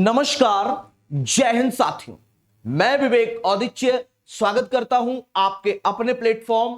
नमस्कार, जय हिंद साथियों। मैं विवेक औदिच्य स्वागत करता हूं आपके अपने प्लेटफॉर्म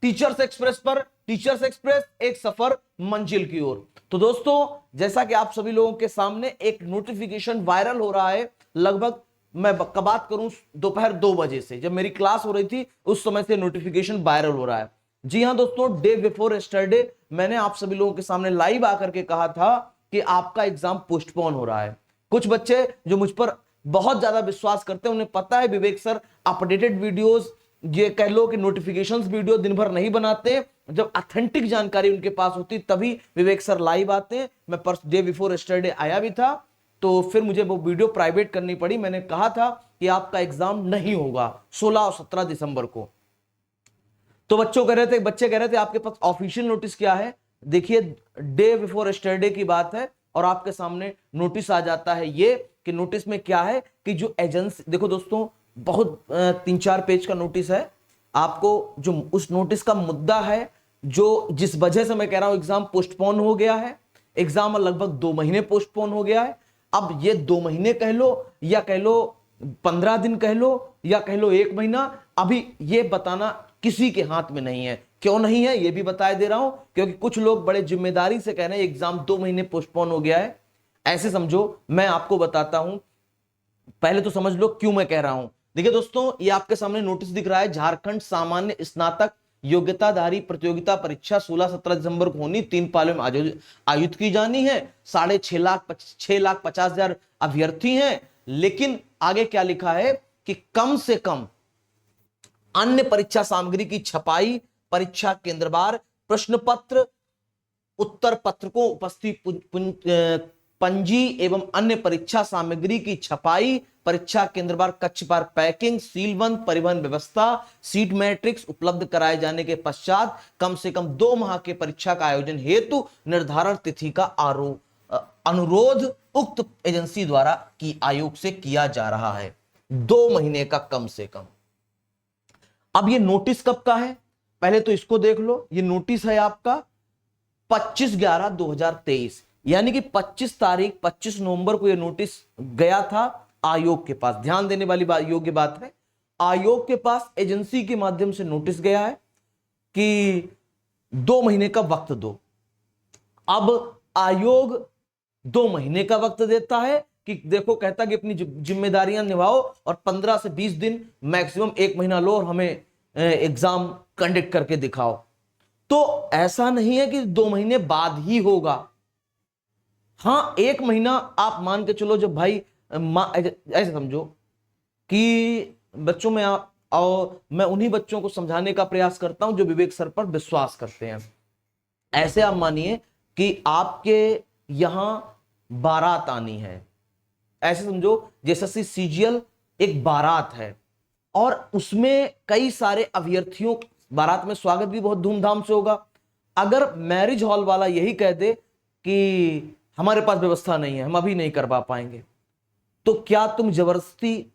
टीचर्स एक्सप्रेस पर। टीचर्स एक्सप्रेस, एक सफर मंजिल की ओर। तो दोस्तों, जैसा कि आप सभी लोगों के सामने एक नोटिफिकेशन वायरल हो रहा है, लगभग मैं बात करूं दोपहर 2 बजे से, जब मेरी क्लास हो रही थी उस समय से नोटिफिकेशन वायरल हो रहा है। जी हां दोस्तों, डे बिफोर यस्टरडे मैंने आप सभी लोगों के सामने लाइव आकर के कहा था कि आपका एग्जाम पोस्टपोन हो रहा है। कुछ बच्चे जो मुझ पर बहुत ज्यादा विश्वास करते हैं, उन्हें पता है विवेक सर अपडेटेड वीडियोस, ये कह लो कि नोटिफिकेशंस वीडियो दिन भर नहीं बनाते। जब ऑथेंटिक जानकारी उनके पास होती तभी विवेक सर लाइव आते हैं। मैं डे बिफोर यस्टरडे आया भी था, तो फिर मुझे वो वीडियो प्राइवेट करनी पड़ी। मैंने कहा था कि आपका एग्जाम नहीं होगा 16 और 17 दिसंबर को। तो बच्चे कह रहे थे आपके पास ऑफिशियल नोटिस क्या है। देखिए, डे बिफोर यस्टरडे की बात है और आपके सामने नोटिस आ जाता है ये कि नोटिस में क्या है कि जो एजेंसी, देखो दोस्तों, बहुत 3-4 पेज का नोटिस है। आपको जो उस नोटिस का मुद्दा है, जो जिस वजह से मैं कह रहा हूं एग्जाम पोस्टपोन हो गया है, एग्जाम लगभग 2 महीने पोस्टपोन हो गया है। अब ये 2 महीने कह लो या कह लो 15 दिन कह लो या कह लो 1 महीना, अभी ये बताना किसी के हाथ में नहीं है। क्यों नहीं है ये भी बता दे रहा हूं, क्योंकि कुछ लोग बड़े जिम्मेदारी से कह रहे हैं एग्जाम 2 महीने पोस्टपोन हो गया है। ऐसे समझो, मैं आपको बताता हूं, पहले तो समझ लो क्यों मैं कह रहा हूं। देखिए दोस्तों, ये आपके सामने नोटिस दिख रहा है, झारखंड सामान्य स्नातक योग्यताधारी प्रतियोगिता परीक्षा 16-17 दिसंबर को होनी, 3 पालियों में आयोजित की जानी है। 6,50,000 अभ्यर्थी हैं। लेकिन आगे क्या लिखा है कि कम से कम अन्य परीक्षा सामग्री की छपाई, परीक्षा केंद्रवार, प्रश्न पत्र, उत्तर पत्र को उपस्थित पंजी एवं अन्य परीक्षा सामग्री की छपाई, परीक्षा केंद्रवार कक्ष पर पैकिंग, सीलबंद परिवहन व्यवस्था, सीट मैट्रिक्स उपलब्ध कराए जाने के पश्चात कम से कम 2 माह के परीक्षा का आयोजन हेतु निर्धारण तिथि का अनुरोध उक्त एजेंसी द्वारा की आयोग से किया जा रहा है। 2 महीने का कम से कम। अब ये नोटिस कब का है, पहले तो इसको देख लो। ये नोटिस है आपका 25/11/2023, यानी कि 25 नवंबर को ये नोटिस गया था आयोग के पास। ध्यान देने वाली बात, योग्य बात है, आयोग के पास एजेंसी के माध्यम से नोटिस गया है कि 2 महीने का वक्त दो। अब आयोग 2 महीने का वक्त देता है कि देखो, कहता कि अपनी जिम्मेदारियां निभाओ और 15 से 20 दिन मैक्सिमम 1 महीना लो और हमें एग्जाम कंडक्ट करके दिखाओ। तो ऐसा नहीं है कि 2 महीने बाद ही होगा। हां, 1 महीना आप मान के चलो। जब भाई ऐसे समझो कि बच्चों में आप और मैं उन्हीं बच्चों को समझाने का प्रयास करता हूं जो विवेक सर पर विश्वास करते हैं। ऐसे आप मानिए कि आपके यहां बारात आनी है। ऐसे समझो जैसे सीजीएल एक बारात है और उसमें कई सारे अभ्यर्थियों, बारात में स्वागत भी बहुत धूमधाम से होगा। अगर मैरिज हॉल वाला यही कह दे कि हमारे पास व्यवस्था नहीं है, हम अभी नहीं करवा पाएंगे, तो क्या तुम जबरदस्ती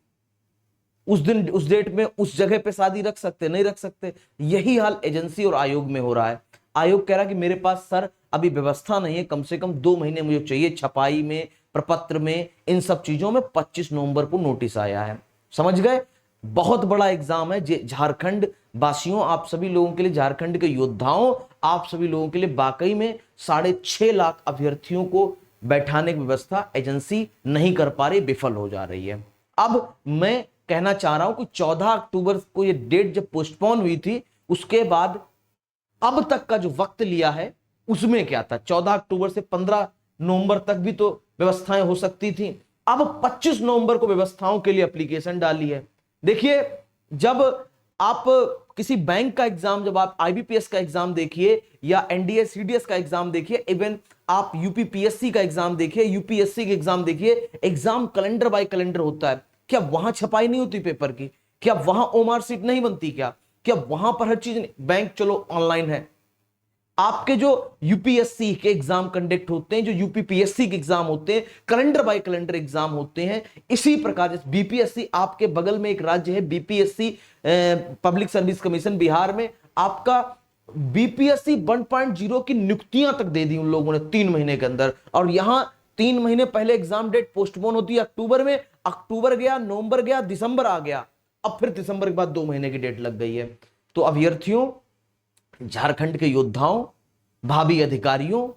उस दिन, उस डेट में, उस जगह पे शादी रख सकते? नहीं रख सकते। यही हाल एजेंसी और आयोग में हो रहा है। आयोग कह रहा है कि मेरे पास सर अभी व्यवस्था नहीं है, कम से कम 2 महीने मुझे चाहिए, छपाई में, प्रपत्र में, इन सब चीजों में। 25 नवंबर को नोटिस आया है। समझ गए? बहुत बड़ा एग्जाम है झारखंड वासियों, आप सभी लोगों के लिए, झारखंड के योद्धाओं, आप सभी लोगों के लिए वाकई में 6.5 लाख अभ्यर्थियों को बैठाने की व्यवस्था एजेंसी नहीं कर पा रही, विफल हो जा रही है। अब मैं कहना चाह रहा हूं कि 14 अक्टूबर को ये डेट जब पोस्टपोन हुई थी, उसके बाद अब तक का जो वक्त लिया है उसमें क्या था। 14 अक्टूबर से 15 नवंबर तक भी तो व्यवस्थाएं हो सकती थी। अब 25 नवंबर को व्यवस्थाओं के लिए एप्लीकेशन डाली है। देखिए, जब आप किसी बैंक का एग्जाम, जब आप आईबीपीएस का एग्जाम देखिए या एनडीए सीडीएस का एग्जाम देखिए, इवन आप यूपीपीएससी का एग्जाम देखिए, यूपीएससी के एग्जाम देखिए, एग्जाम कैलेंडर बाय कैलेंडर होता है। क्या वहां छपाई नहीं होती पेपर की? क्या वहां ओमार सीट नहीं बनती? क्या वहां पर हर चीज, बैंक चलो ऑनलाइन है, आपके जो यूपीएससी के एग्जाम कंडक्ट होते हैं, जो यूपीपीएससी के एग्जाम होते हैं, कैलेंडर बाय कैलेंडर एग्जाम होते हैं। इसी प्रकार जैसे बीपीएससी, आपके बगल में एक राज्य है BPSC, public service commission, Bihar में आपका बीपीएससी 1.0 की नियुक्तियां तक दे दी उन लोगों ने 3 महीने के अंदर। और यहां 3 महीने पहले एग्जाम डेट पोस्टपोन होती है अक्टूबर में, अक्टूबर गया, नवंबर गया, दिसंबर आ गया, अब फिर दिसंबर के बाद 2 महीने की डेट लग गई है। तो अभ्यर्थियों, झारखंड के योद्धाओं, भावी अधिकारियों,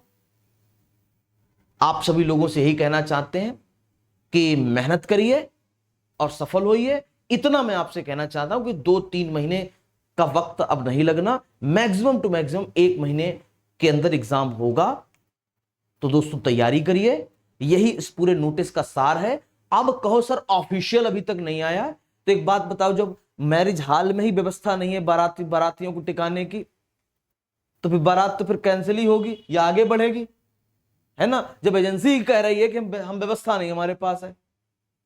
आप सभी लोगों से यही कहना चाहते हैं कि मेहनत करिए और सफल होइए। इतना मैं आपसे कहना चाहता हूं कि 2-3 महीने का वक्त अब नहीं लगना, मैक्सिमम टू मैक्सिमम 1 महीने के अंदर एग्जाम होगा। तो दोस्तों तैयारी करिए, यही इस पूरे नोटिस का सार है। अब कहो सर ऑफिशियल अभी तक नहीं आया, तो एक बात बताओ, जब मैरिज हॉल में ही व्यवस्था नहीं है बारातियों को टिकाने की, तो फिर बारात तो फिर कैंसिल ही होगी या आगे बढ़ेगी, है ना। जब एजेंसी कह रही है कि हम व्यवस्था नहीं हमारे पास है,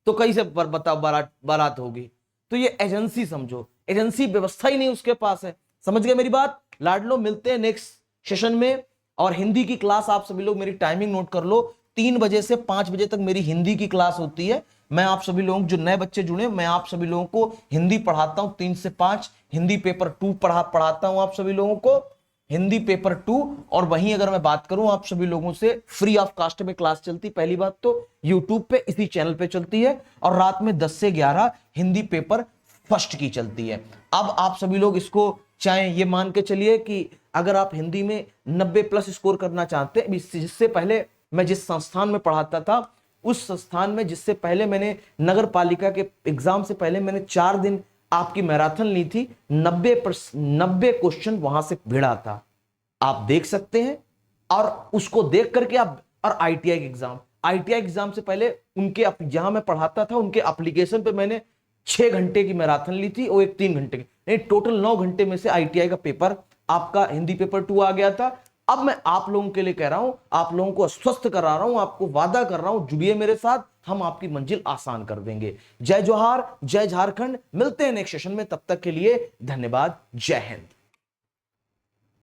तो कहीं से बताओ बारात होगी। तो ये एजेंसी समझो, एजेंसी व्यवस्था ही नहीं उसके पास है। समझ गए मेरी बात लाडलो? मिलते हैं नेक्स्ट सेशन में। और हिंदी की क्लास आप सभी लोग मेरी टाइमिंग नोट कर लो, 3 बजे से 5 बजे तक मेरी हिंदी की क्लास होती है। मैं आप सभी लोगों, जो नए बच्चे जुड़े, मैं आप सभी लोगों को हिंदी पढ़ाता हूं 3 से 5, हिंदी पेपर 2 पढ़ाता हूं आप सभी लोगों को, हिंदी पेपर 2। और वहीं अगर मैं बात करूं आप सभी लोगों से, फ्री ऑफ कास्ट में क्लास चलती, पहली बात तो यूट्यूब पे इसी चैनल पे चलती है, और रात में 10 से 11 हिंदी पेपर फर्स्ट की चलती है। अब आप सभी लोग इसको चाहे ये मान के चलिए कि अगर आप हिंदी में 90+ स्कोर करना चाहते हैं, जिससे पहले मैं जिस संस्थान में पढ़ाता था, उस संस्थान में जिससे पहले मैंने नगर पालिका के एग्जाम से पहले मैंने 4 दिन आपकी मैराथन ली थी, 90 क्वेश्चन वहां से भिड़ा था, आप देख सकते हैं। और उसको देख करके आप, और आईटीआई एग्जाम से पहले उनके, जहां मैं पढ़ाता था उनके एप्लीकेशन पे मैंने 6 घंटे की मैराथन ली थी और एक 3 घंटे की, नहीं टोटल 9 घंटे में से आईटीआई का पेपर, आपका हिंदी पेपर 2 आ गया था। अब मैं आप लोगों के लिए कह रहा हूं, आप लोगों को आश्वस्त करा रहा हूं, आपको वादा कर रहा हूं, जुड़िए मेरे साथ, हम आपकी मंजिल आसान कर देंगे। जय जोहार, जय झारखंड। मिलते हैं नेक्स्ट सेशन में, तब तक के लिए धन्यवाद। जय हिंद।